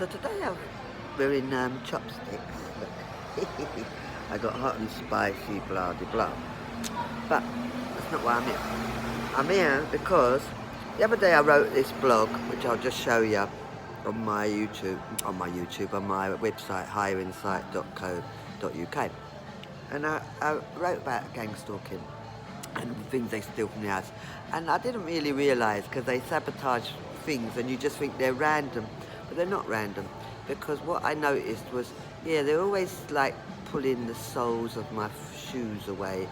So today we're in chopsticks. I got hot and spicy, blah de blah. But that's not why I'm here. I'm here because the other day I wrote this blog, which I'll just show you on my website, higherinsight.co.uk. And I wrote about gang stalking and things they steal from the house. And I didn't really realise, because they sabotage things and you just think they're random, but they're not random. Because what I noticed was, they're always like pulling the soles of my shoes away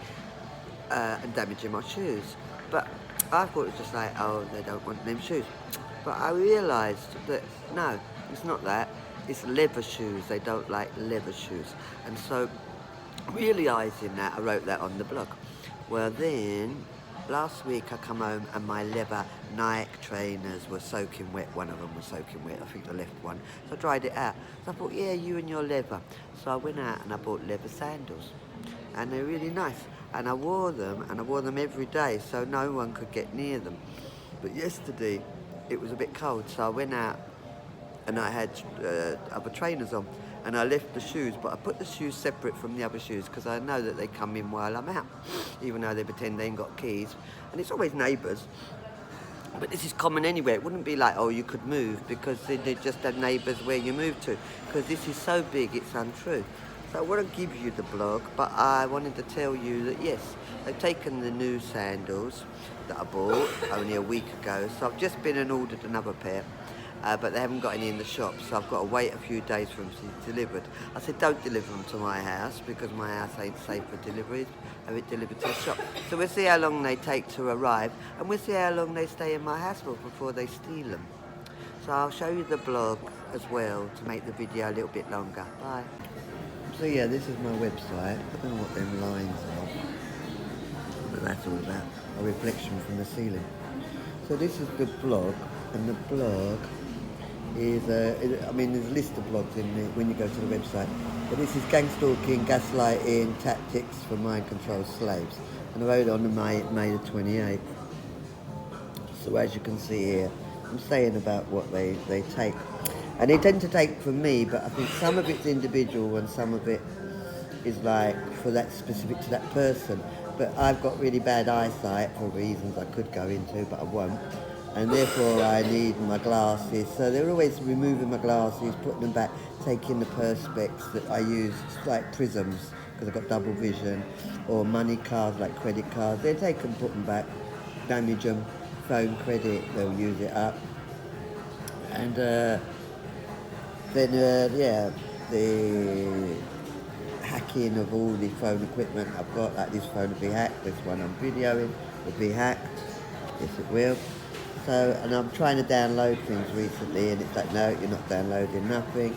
and damaging my shoes. But I thought it was just like, oh, they don't want them shoes. But I realised that, no, it's not that. It's leather shoes. They don't like leather shoes. And so, realising that, I wrote that on the blog. Well then, last week I come home and my leather Nike trainers were soaking wet. One of them was soaking wet, I think the left one. So I dried it out. So I thought, yeah, you and your leather. So I went out and I bought leather sandals. And they're really nice. And I wore them, and I wore them every day, so no one could get near them. But yesterday, it was a bit cold, so I went out and I had other trainers on. And I left the shoes, but I put the shoes separate from the other shoes because I know that they come in while I'm out, even though they pretend they ain't got keys. And it's always neighbours. But this is common anywhere. It wouldn't be like, oh, you could move, because they just have neighbours where you move to. Because this is so big, it's untrue. So I want to give you the blog, but I wanted to tell you that, yes, they've taken the new sandals that I bought only a week ago. So I've just been and ordered another pair. But they haven't got any in the shop, so I've got to wait a few days for them to be delivered. I said, don't deliver them to my house, because my house ain't safe for deliveries. Have it delivered to the shop. So we'll see how long they take to arrive, and we'll see how long they stay in my house for before they steal them. So I'll show you the blog as well to make the video a little bit longer. Bye. So yeah, this is my website. I don't know what them lines are, but that's all about a reflection from the ceiling. So this is the blog, and the blog is, there's a list of blogs in there when you go to the website. But this is gang stalking, gaslighting, tactics for mind control slaves. And I wrote it on May the 28th. So as you can see here, I'm saying about what they take. And they tend to take from me, but I think some of it's individual and some of it is like for that specific to that person. But I've got really bad eyesight for reasons I could go into, but I won't. And therefore I need my glasses. So they're always removing my glasses, putting them back, taking the perspex that I use, like prisms, because I've got double vision, or money cards like credit cards. They take them, put them back, damage them, phone credit, they'll use it up. And the hacking of all the phone equipment I've got, like this phone will be hacked, this one I'm videoing will be hacked, yes it will. So, and I'm trying to download things recently, and it's like, no, you're not downloading nothing.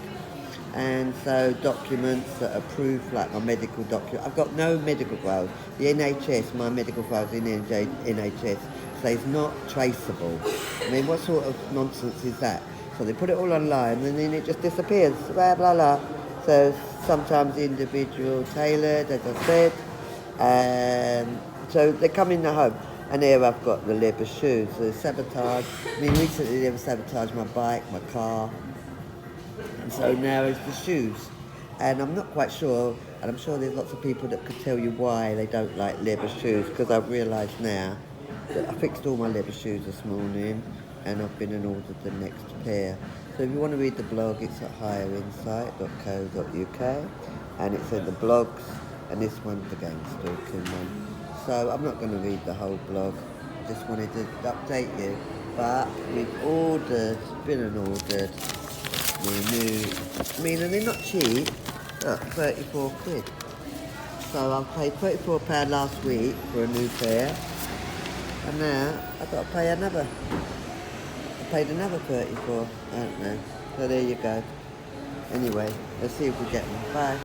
And so documents that are proof, like my medical document, I've got no medical files. The NHS, my medical files in the NHS, says not traceable. I mean, what sort of nonsense is that? So they put it all online, and then it just disappears, blah, blah, blah. So sometimes individual tailored, as I said. So they come in the home. And here I've got the leather shoes, the sabotage. I mean, recently they were sabotaged my bike, my car. And so now it's the shoes. And I'm not quite sure, and I'm sure there's lots of people that could tell you why they don't like leather shoes, because I've realised now that I fixed all my leather shoes this morning, and I've been and ordered the next pair. So if you want to read the blog, it's at higherinsight.co.uk, and it's in the blogs, and this one's the gang stalking one. So I'm not going to read the whole blog, just wanted to update you. But we've been and ordered the new, and they're not cheap, look, 34 quid. So I paid £34 last week for a new pair, and now I've got to pay another. I paid another 34, I don't know. So there you go. Anyway, let's see if we get them. Bye.